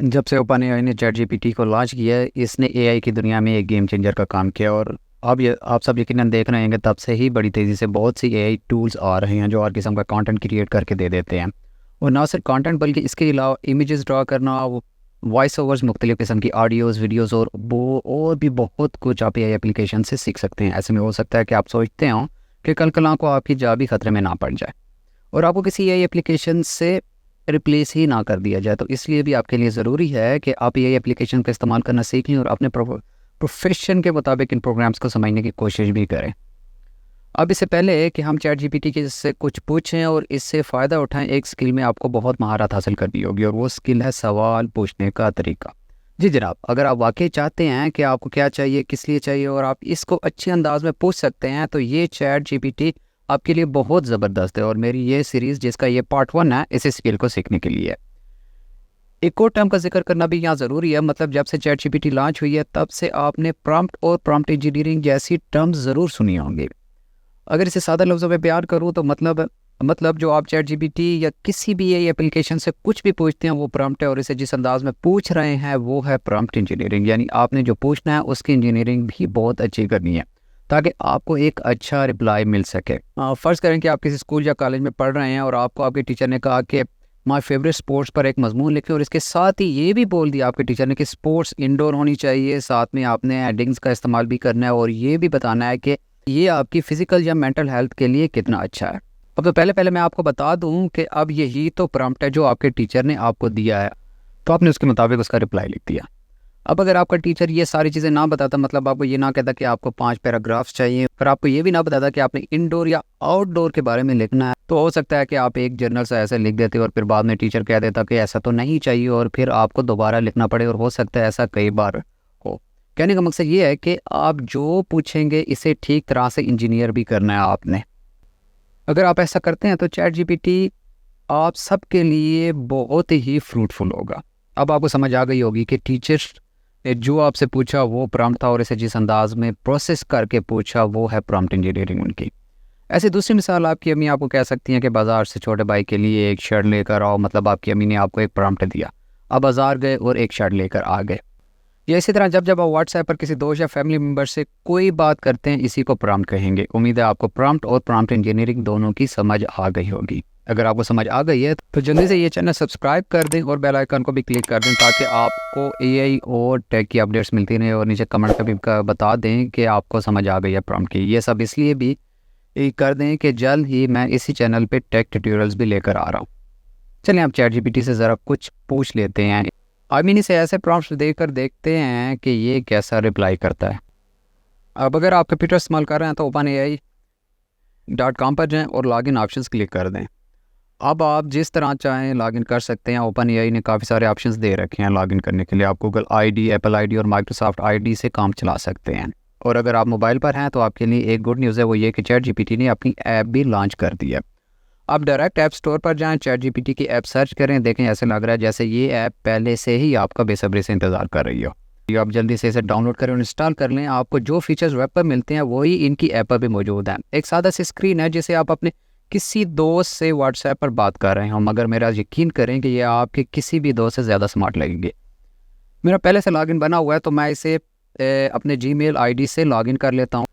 जब से open AI ने चैट जीपीटी को लॉन्च किया है, इसने एआई की दुनिया में एक गेम चेंजर का काम किया। और अब ये आप सब यकीनन देख रहे हैं, तब से ही बड़ी तेज़ी से बहुत सी एआई टूल्स आ रहे हैं जो हर किस्म का कंटेंट क्रिएट करके दे देते हैं। और ना सिर्फ कंटेंट बल्कि इसके अलावा इमेजेस ड्रा करना, वॉइस ओवर्स, मुख्तलिफ़ किस्म की ऑडियोज़, वीडियोज़ और भी बहुत कुछ आप एआई एप्लीकेशन से सीख सकते हैं। ऐसे में हो सकता है कि आप सोचते हो कि कल कल को आपकी जॉब भी खतरे में ना पड़ जाए और आपको किसी एआई एप्लीकेशन से रिप्लेस ही ना कर दिया जाए। तो इसलिए भी आपके लिए ज़रूरी है कि आप ये एप्लीकेशन का इस्तेमाल करना सीख लें और अपने प्रोफेशन के मुताबिक इन प्रोग्राम्स को समझने की कोशिश भी करें। अब इससे पहले कि हम चैट जीपीटी के से कुछ पूछें और इससे फ़ायदा उठाएं, एक स्किल में आपको बहुत महारत हासिल करनी होगी और वो स्किल है सवाल पूछने का तरीका। जी जनाब, अगर आप वाकई चाहते हैं कि आपको क्या चाहिए, किस लिए चाहिए और आप इसको अच्छे अंदाज में पूछ सकते हैं, तो ये चैट जीपीटी आपके लिए बहुत ज़बरदस्त है। और मेरी ये सीरीज़ जिसका ये पार्ट 1 है, इस स्किल को सीखने के लिए एक और टर्म का जिक्र करना भी यहाँ ज़रूरी है। मतलब जब से चैट जीपीटी लॉन्च हुई है तब से आपने प्रॉम्प्ट और प्रॉम्प्ट इंजीनियरिंग जैसी टर्म्स ज़रूर सुनी होंगी। अगर इसे सादा लफ्ज़ों में बयान करूँ तो मतलब जो आप चैट जीपीटी या किसी भी ये एप्लीकेशन से कुछ भी पूछते हैं वो प्रॉम्प्ट है, और इसे जिस अंदाज में पूछ रहे हैं वो है प्रॉम्प्ट इंजीनियरिंग। यानी आपने जो पूछना है उसकी इंजीनियरिंग भी बहुत अच्छी करनी है ताकि आपको एक अच्छा रिप्लाई मिल सके। फ़र्ज़ करें कि आप किसी स्कूल या कॉलेज में पढ़ रहे हैं और आपको आपके टीचर ने कहा कि माय फेवरेट स्पोर्ट्स पर एक मजमून लिखें, और इसके साथ ही ये भी बोल दिया आपके टीचर ने कि स्पोर्ट्स इंडोर होनी चाहिए, साथ में आपने हेडिंग्स का इस्तेमाल भी करना है और ये भी बताना है कि ये आपकी फ़िज़िकल या मेंटल हेल्थ के लिए कितना अच्छा है। अब तो पहले मैं आपको बता दूं कि अब यही तो प्रॉम्प्ट है जो आपके टीचर ने आपको दिया है, तो आपने उसके मुताबिक उसका रिप्लाई लिख दिया। अब अगर आपका टीचर ये सारी चीज़ें ना बताता, मतलब आपको ये ना कहता कि आपको 5 पैराग्राफ्स चाहिए, फिर आपको ये भी ना बताता कि आपने इंडोर या आउटडोर के बारे में लिखना है, तो हो सकता है कि आप एक जर्नल सा ऐसे लिख देते और फिर बाद में टीचर कह देता कि ऐसा तो नहीं चाहिए और फिर आपको दोबारा लिखना पड़े, और हो सकता है ऐसा कई बार हो। कहने का मकसद ये है कि आप जो पूछेंगे इसे ठीक तरह से इंजीनियर भी करना है आपने। अगर आप ऐसा करते हैं तो चैट जीपीटी आप सबके लिए बहुत ही फ्रूटफुल होगा। अब आपको समझ आ गई होगी कि टीचर ने जो आपसे पूछा वो प्रॉम्प्ट था और इसे जिस अंदाज में प्रोसेस करके पूछा वो है प्रॉम्प्ट इंजीनियरिंग उनकी। ऐसे दूसरी मिसाल, आपकी अम्मी आपको कह सकती हैं कि बाज़ार से छोटे भाई के लिए एक शर्ट लेकर आओ। मतलब आपकी अम्मी ने आपको एक प्रॉम्प्ट दिया, आप बाज़ार गए और एक शर्ट लेकर आ गए। या इसी तरह जब आप व्हाट्सएप पर किसी दोस्त या फैमिली मेम्बर से कोई बात करते हैं, इसी को प्रॉम्प्ट कहेंगे। उम्मीद है आपको प्रॉम्प्ट और प्रॉम्प्ट इंजीनियरिंग दोनों की समझ आ गई होगी। अगर आपको समझ आ गई है तो जल्दी से ये चैनल सब्सक्राइब कर दें और बेल आइकन को भी क्लिक कर दें ताकि आपको एआई और टेक की अपडेट्स मिलती रहें, और नीचे कमेंट में भी बता दें कि आपको समझ आ गई है प्रॉम्प्ट की। ये सब इसलिए भी कर दें कि जल्द ही मैं इसी चैनल पे टेक ट्यूटोरियल्स भी लेकर आ रहा हूँ। चलिए आप चैट जीपीटी से ज़रा कुछ पूछ लेते हैं। इसे ऐसे प्रॉम्प्ट्स देकर देखते हैं कि ये कैसा रिप्लाई करता है। अब अगर आप कंप्यूटर इस्तेमाल कर रहे हैं तो openai.com पर जाएं और लॉगिन ऑप्शंस क्लिक कर दें। अब आप जिस तरह चाहें लॉगिन कर सकते हैं। ओपन एआई ने काफ़ी सारे ऑप्शंस दे रखे हैं लॉगिन करने के लिए। आप गूगल आईडी, एप्पल आईडी और माइक्रोसॉफ्ट आईडी से काम चला सकते हैं। और अगर आप मोबाइल पर हैं तो आपके लिए एक गुड न्यूज़ है, वो ये कि चैट जीपीटी ने अपनी ऐप भी लॉन्च कर दी है। आप डायरेक्ट ऐप स्टोर पर जाएं, चैट जीपीटी की ऐप सर्च करें, देखें ऐसे लग रहा है जैसे ये ऐप पहले से ही आपका बेसब्री से इंतज़ार कर रही हो। आप जल्दी से इसे डाउनलोड करें और इंस्टॉल कर लें। आपको जो फीचर्स वेब पर मिलते हैं वही इनकी ऐप पर भी मौजूद हैं। एक सादा सी स्क्रीन है जिसे आप अपने किसी दोस्त से व्हाट्सएप पर बात कर रहे हो, मगर मेरा यकीन करें कि ये आपके किसी भी दोस्त से ज़्यादा स्मार्ट लगेंगे। मेरा पहले से लॉगिन बना हुआ है तो मैं इसे अपने जीमेल आईडी से लॉगिन कर लेता हूँ।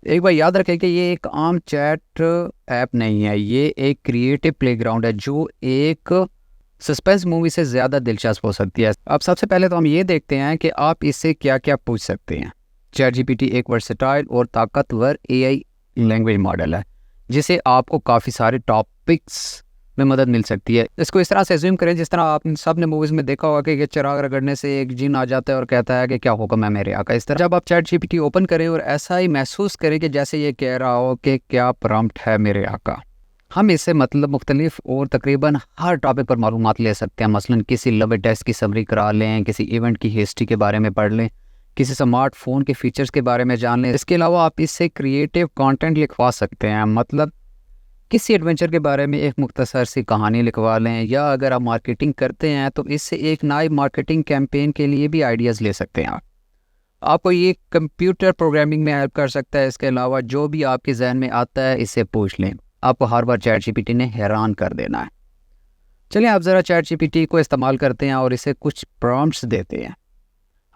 एक बार याद रखें कि ये एक आम चैट ऐप नहीं है, ये एक क्रिएटिव प्लेग्राउंड है जो एक सस्पेंस मूवी से ज़्यादा दिलचस्प हो सकती है। अब सबसे पहले तो हम ये देखते हैं कि आप इससे क्या क्या पूछ सकते हैं। चैट जीपीटी एक वर्सेटाइल और ताकतवर एआई लैंग्वेज मॉडल है जिसे आपको काफ़ी सारे टॉपिक्स में मदद मिल सकती है। इसको इस तरह से एज्यूम करें जिस तरह आप सब ने मूवीज़ में देखा होगा कि चिराग रगड़ने से एक जिन आ जाता है और कहता है कि क्या हुक्म है मेरे आका। इस तरह जब आप चैट जीपीटी ओपन करें और ऐसा ही महसूस करें कि जैसे ये कह रहा हो कि क्या प्रॉम्प्ट है मेरे आका। हम इससे मतलब मुख्तलिफ और तकरीबन हर टॉपिक पर मालूमात ले सकते हैं। मसलन किसी लव टेस्ट की समरी करा लें, किसी इवेंट की हिस्ट्री के बारे में पढ़ लें, किसी स्मार्टफोन के फीचर्स के बारे में जान लें। इसके अलावा आप इससे क्रिएटिव कंटेंट लिखवा सकते हैं, मतलब किसी एडवेंचर के बारे में एक मुख्तसर सी कहानी लिखवा लें, या अगर आप मार्केटिंग करते हैं तो इससे एक नई मार्केटिंग कैंपेन के लिए भी आइडियाज़ ले सकते हैं। आपको ये कंप्यूटर प्रोग्रामिंग में हेल्प कर सकता है। इसके अलावा जो भी आपके जहन में आता है इससे पूछ लें, आपको हर बार चैट जीपीटी ने हैरान कर देना है। चलिए आप ज़रा चैट जीपीटी को इस्तेमाल करते हैं और इसे कुछ प्रॉम्प्ट्स देते हैं।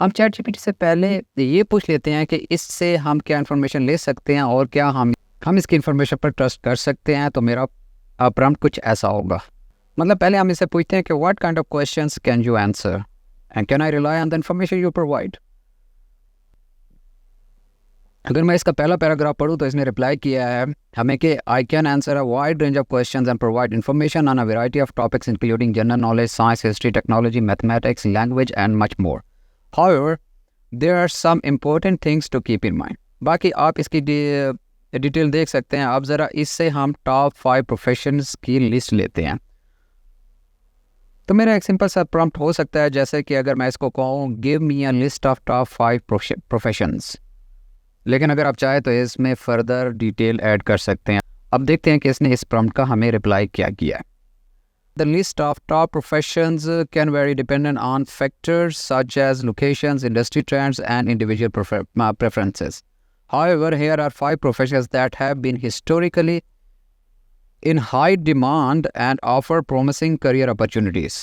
हम चैट जीपीटी से पहले ये पूछ लेते हैं कि इससे हम क्या इन्फॉर्मेशन ले सकते हैं और क्या हम इसकी इन्फॉर्मेशन पर ट्रस्ट कर सकते हैं। तो मेरा प्रॉम्प्ट कुछ ऐसा होगा, मतलब पहले हम इसे पूछते हैं कि what kind of questions can you answer and can I rely on the information you provide. अगर मैं इसका पहला पैराग्राफ पढ़ूँ तो इसने रिप्लाई किया है हमें कि I can answer a wide range of questions and provide information on a variety of topics including general knowledge, science, history, technology, mathematics, language and much more. However there are some important things to keep in mind. बाकी आप इसकी detail देख सकते हैं। अब ज़रा इससे हम टॉप 5 प्रोफेशंस की लिस्ट लेते हैं। तो मेरा एक सिंपल सा प्रॉम्प्ट हो सकता है, जैसे कि अगर मैं इसको कहूँ give me a list of top 5 professions, लेकिन अगर आप चाहें तो इसमें फर्दर डिटेल ऐड कर सकते हैं। अब देखते हैं कि इसने इस प्रॉम्प्ट का हमें रिप्लाई क्या किया है। The list of top professions can very dependent on factors such as locations, industry trends and individual preferences. However, here are 5 professions that have been historically in high demand and offer promising career opportunities.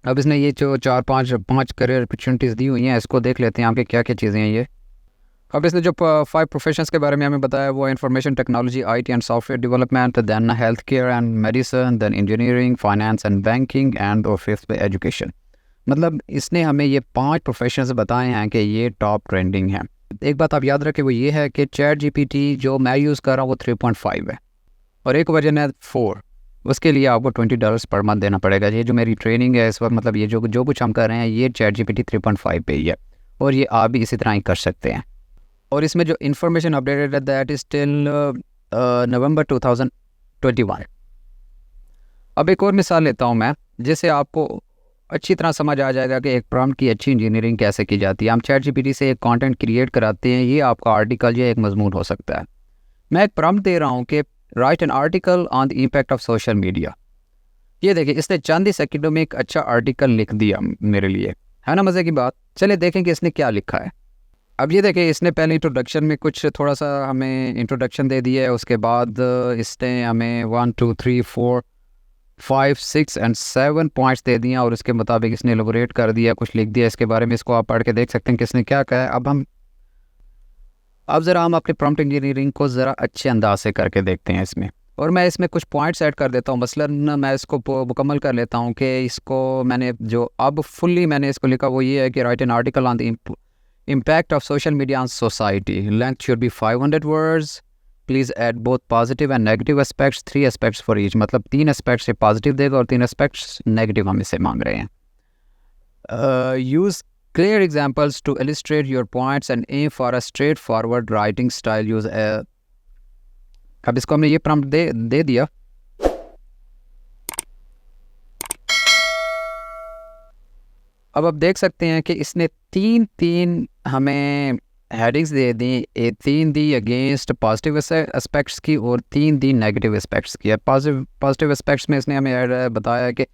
अब इसने ये जो 4-5 career opportunities दी हुई हैं, इसको देख लेते हैं आपके क्या क्या चीज़ें हैं ये। अब इसने जो 5 प्रोफेशंस के बारे में हमें बताया वो information technology, IT and software development, then health care and medicine, then engineering, finance and banking and और 5th पे एजुकेशन। मतलब इसने हमें ये 5 प्रोफेशंस बताए हैं कि ये टॉप ट्रेंडिंग हैं। एक बात आप याद रखें वो ये है कि चैट जीपीटी जो मैं यूज़ कर रहा हूँ वो 3.5 है और एक वर्जन है 4। उसके लिए आपको $20 पर मंथ देना पड़ेगा। ये जो मेरी ट्रेनिंग है इस वक्त, मतलब ये जो कुछ हम कर रहे हैं ये चैट जीपीटी 3.5 पे ही है और ये आप भी इसी तरह ही कर सकते हैं। और इसमें जो इन्फॉर्मेशन अपडेटेड है दैट इज़ टिल नवंबर 2021। अब एक और मिसाल लेता हूँ मैं, जिससे आपको अच्छी तरह समझ आ जाएगा कि एक प्रॉम्प्ट की अच्छी इंजीनियरिंग कैसे की जाती है। हम चैट जीपीटी से एक कंटेंट क्रिएट कराते हैं, ये आपका आर्टिकल या एक मजमून हो सकता है। मैं एक प्रॉम्प्ट दे रहा हूँ कि right an article on the impact of social media. ये देखिए इसने चंद ही सेकंडों में एक अच्छा आर्टिकल लिख दिया मेरे लिए, है ना मज़े की बात। चलिए देखें कि इसने क्या लिखा है। अब ये देखिए इसने पहले इंट्रोडक्शन में कुछ थोड़ा सा हमें इंट्रोडक्शन दे दिया है, उसके बाद इसने हमें 1 2 3 4 5 6 एंड 7 पॉइंट्स दे दिए और उसके मुताबिक इसने एलोबोरेट कर दिया, कुछ लिख दिया इसके बारे में। इसको आप पढ़ के देख सकते हैं कि इसने क्या कहा है। अब ज़रा हम अपने प्रॉम्प्ट इंजीनियरिंग को ज़रा अच्छे अंदाज से करके देखते हैं इसमें, और मैं इसमें कुछ पॉइंट्स ऐड कर देता हूँ। मसलन मैं इसको मुकम्मल कर लेता हूँ कि इसको मैंने जो अब फुल्ली मैंने इसको लिखा वो ये है कि right an article on the impact of social media on society. Length should be 500 words. Please add both positive and negative aspects. 3 aspects for each. मतलब 3 aspects से positive देगा और 3 aspects negative हम इससे मांग रहे हैं। Use clear examples to illustrate your points and aim for a straightforward writing style. Use अब इसको हमने ये prompt दे दिया। अब आप देख सकते हैं कि इसने 3 हमें हेडिंग्स दे दी, 3 दी अगेंस्ट पॉजिटिव एस्पेक्ट्स की और 3 दी नेगेटिव एस्पेक्ट्स की। पॉजिटिव एस्पेक्ट्स में इसने हमें बताया कि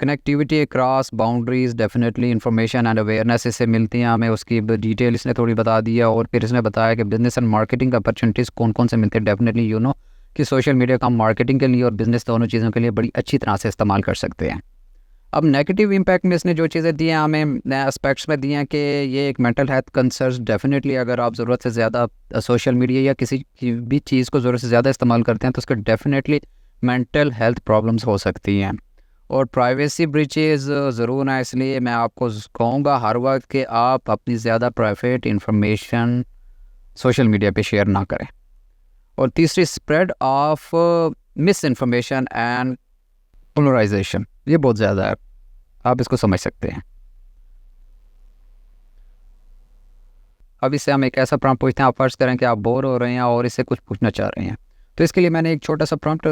connectivity across boundaries, definitely information and awareness इससे मिलती हैं हमें, उसकी डिटेल इसने थोड़ी बता दिया। और फिर इसने बताया कि बिजनेस एंड मार्केटिंग अपॉर्चुनिटीज़ कौन कौन से मिलते हैं। डेफिनेटली यू नो कि सोशल मीडिया का मार्केटिंग के लिए और बिज़नेस दोनों चीज़ों के लिए बड़ी अच्छी तरह से इस्तेमाल कर सकते हैं। अब नेगेटिव इम्पैक्ट में इसने जो चीज़ें दी हैं हमें एस्पेक्ट्स में दी हैं कि ये एक मेंटल हेल्थ कंसर्न्स, डेफिनेटली अगर आप ज़रूरत से ज़्यादा सोशल मीडिया या किसी भी चीज़ को ज़रूरत से ज़्यादा इस्तेमाल करते हैं तो उसके डेफिनेटली मेंटल हेल्थ प्रॉब्लम्स हो सकती हैं। और प्राइवेसी ब्रीचेज़ ज़रूर है, इसलिए मैं आपको कहूँगा हर वक्त कि आप अपनी ज़्यादा प्राइवेट इंफॉर्मेशन सोशल मीडिया पे शेयर ना करें। और तीसरी, spread of misinformation and polarization, ये बहुत ज़्यादा है, आप इसको समझ सकते हैं। अब इससे हम एक ऐसा प्रॉम्प्ट पूछते हैं, आप फर्ज करें कि आप बोर हो रहे हैं और इससे कुछ पूछना चाह रहे हैं, तो इसके लिए मैंने एक छोटा सा प्रॉम्प्ट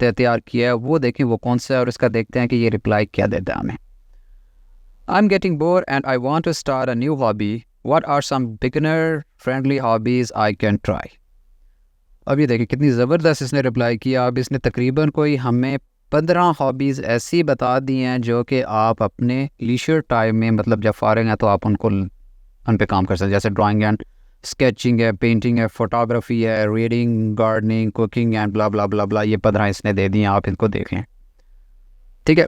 तैयार किया है, वो देखें वो कौन सा है और इसका देखते हैं कि ये रिप्लाई क्या देता है हमें। I am getting bore and I want to start a new hobby, what are some beginner friendly hobbies I can try. अब ये देखिए कितनी ज़बरदस्त इसने रिप्लाई किया। अब इसने तकरीबन कोई हमें 15 हॉबीज़ ऐसी बता दी हैं जो कि आप अपने लीशर टाइम में, मतलब जब फारिग हैं तो आप उन पे काम कर सकते हैं। जैसे ड्राइंग एंड स्केचिंग है, पेंटिंग है, फोटोग्राफी है, reading, gardening, cooking and blah blah blah blah. ये 15 इसने दे दी हैं, आप इनको देखें। ठीक है।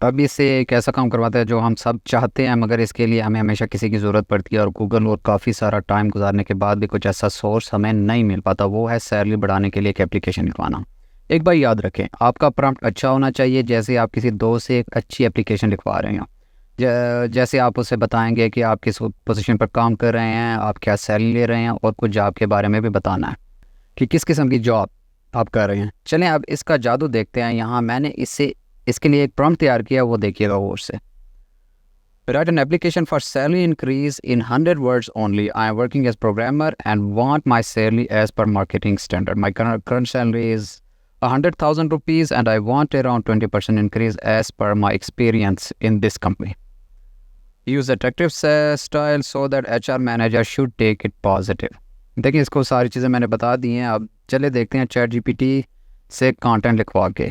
अब इससे एक ऐसा काम करवाता है जो हम सब चाहते हैं, मगर इसके लिए हमें हमेशा किसी की ज़रूरत पड़ती है और गूगल और काफ़ी सारा टाइम गुजारने के बाद भी कुछ ऐसा सोर्स हमें नहीं मिल पाता। वो है सैलरी बढ़ाने के लिए एक एप्लीकेशन लिखवाना। एक बार याद रखें, आपका प्रॉम्प्ट अच्छा होना चाहिए। जैसे आप किसी दोस्त से एक अच्छी एप्लीकेशन लिखवा रहे हैं, जैसे आप उसे बताएंगे कि आप किस पोजीशन पर काम कर रहे हैं, आप क्या सैलरी ले रहे हैं, और कुछ जॉब के बारे में भी बताना है कि किस किस्म की जॉब आप कर रहे हैं। चलें अब इसका जादू देखते हैं। यहाँ मैंने इसके लिए एक प्रॉम्प्ट तैयार किया, वो देखिएगा गौर से। Write an application for salary increase in 100 words only. I am working as programmer and want my salary as per marketing standard. My current salary is 100,000 rupees and I want around 20% increase as per my experience in this company. Use attractive style so that HR manager should take it positive. देखिए, इसको सारी चीज़ें मैंने बता दी हैं। अब चले देखते हैं चैट जीपीटी से कंटेंट लिखवा के।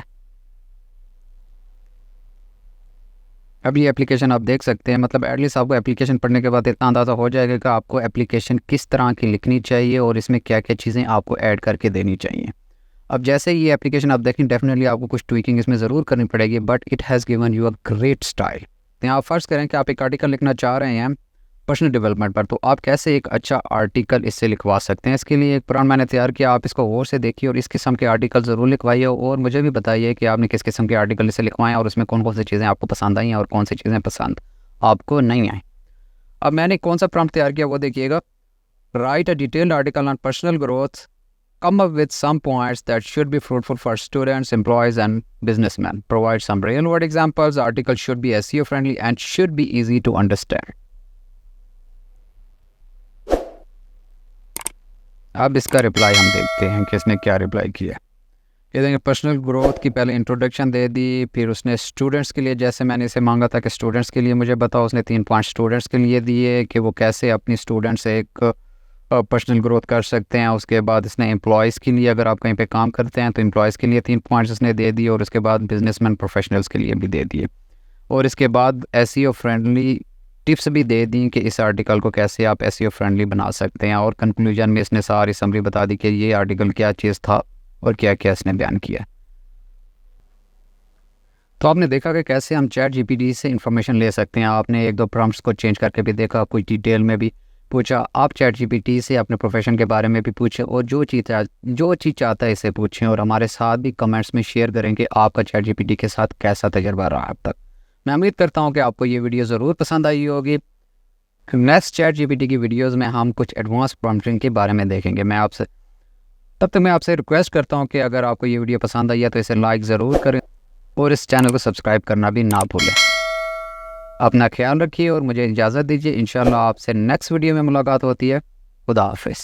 अब ये एप्लीकेशन आप देख सकते हैं, मतलब एटलीस्ट आपको एप्लीकेशन पढ़ने के बाद इतना अंदाज़ा हो जाएगा कि आपको एप्लीकेशन किस तरह की लिखनी चाहिए और इसमें क्या क्या चीज़ें आपको ऐड करके देनी चाहिए। अब जैसे ये एप्लीकेशन आप देखें, डेफिनेटली आपको कुछ ट्वीकिंग इसमें ज़रूर करनी पड़ेगी, but it has given you a great style. तो आप फ़र्ज़ करें कि आप एक आर्टिकल लिखना चाह रहे हैं पर्सनल डेवलपमेंट पर, तो आप कैसे एक अच्छा आर्टिकल इससे लिखवा सकते हैं। इसके लिए एक प्रॉम्प्ट मैंने तैयार किया, आप इसको गौर से देखिए और इस किस्म के आर्टिकल ज़रूर लिखवाइए और मुझे भी बताइए कि आपने किस किस्म के आर्टिकल इससे लिखवाएं और उसमें कौन कौन सी चीज़ें आपको पसंद आई हैं और कौन सी चीज़ें पसंद आपको नहीं आई। अब मैंने कौन सा प्रॉम्प्ट तैयार किया वो देखिएगा। Right a detailed article on personal growth, come up with some points that should be fruitful for students, employees and businessmen. Provide some real world examples. The article should be SEO friendly and should be easy to understand. अब इसका reply हम देखते हैं कि इसने क्या reply किया। ये देखें, पर्सनल ग्रोथ की पहले इंट्रोडक्शन दे दी, फिर उसने स्टूडेंट्स के लिए, जैसे मैंने इसे मांगा था कि स्टूडेंट्स के लिए मुझे बताओ, उसने 3 पॉइंट स्टूडेंट्स के लिए दिए कि वो कैसे अपनी स्टूडेंट से एक पर्सनल ग्रोथ कर सकते हैं। उसके बाद इसने एम्प्लॉयज़ के लिए, अगर आप कहीं पे काम करते हैं तो एम्प्लॉयज़ के लिए 3 पॉइंट्स इसने दे दिए और उसके बाद बिजनेसमैन प्रोफेशनल्स के लिए भी दे दिए और इसके बाद एसईओ फ्रेंडली टिप्स भी दे दी कि इस आर्टिकल को कैसे आप एसईओ फ्रेंडली बना सकते हैं। और कंक्लूजन में इसने सारी समरी बता दी कि ये आर्टिकल क्या चीज़ था और क्या क्या इसने बयान किया। तो आपने देखा कि कैसे हम चैट जीपीटी से इंफॉर्मेशन ले सकते हैं। आपने 1-2 प्रॉम्प्ट्स को चेंज करके भी देखा, कुछ डिटेल में भी पूछा। आप चैट जीपीटी से अपने प्रोफेशन के बारे में भी पूछें और जो चीज़ चाहता है इसे पूछें और हमारे साथ भी कमेंट्स में शेयर करें कि आपका चैट जीपीटी के साथ कैसा तजर्बा रहा अब तक। मैं उम्मीद करता हूँ कि आपको ये वीडियो ज़रूर पसंद आई होगी। नेक्स्ट चैट जीपीटी की वीडियोज़ में हम कुछ एडवांस प्रॉम्प्टिंग के बारे में देखेंगे। तब तक मैं आपसे रिक्वेस्ट करता हूँ कि अगर आपको ये वीडियो पसंद आई है तो इसे लाइक ज़रूर करें और इस चैनल को सब्सक्राइब करना भी ना भूलें। अपना ख्याल रखिए और मुझे इजाज़त दीजिए। इंशाल्लाह आपसे नेक्स्ट वीडियो में मुलाकात होती है। खुदा हाफिज़।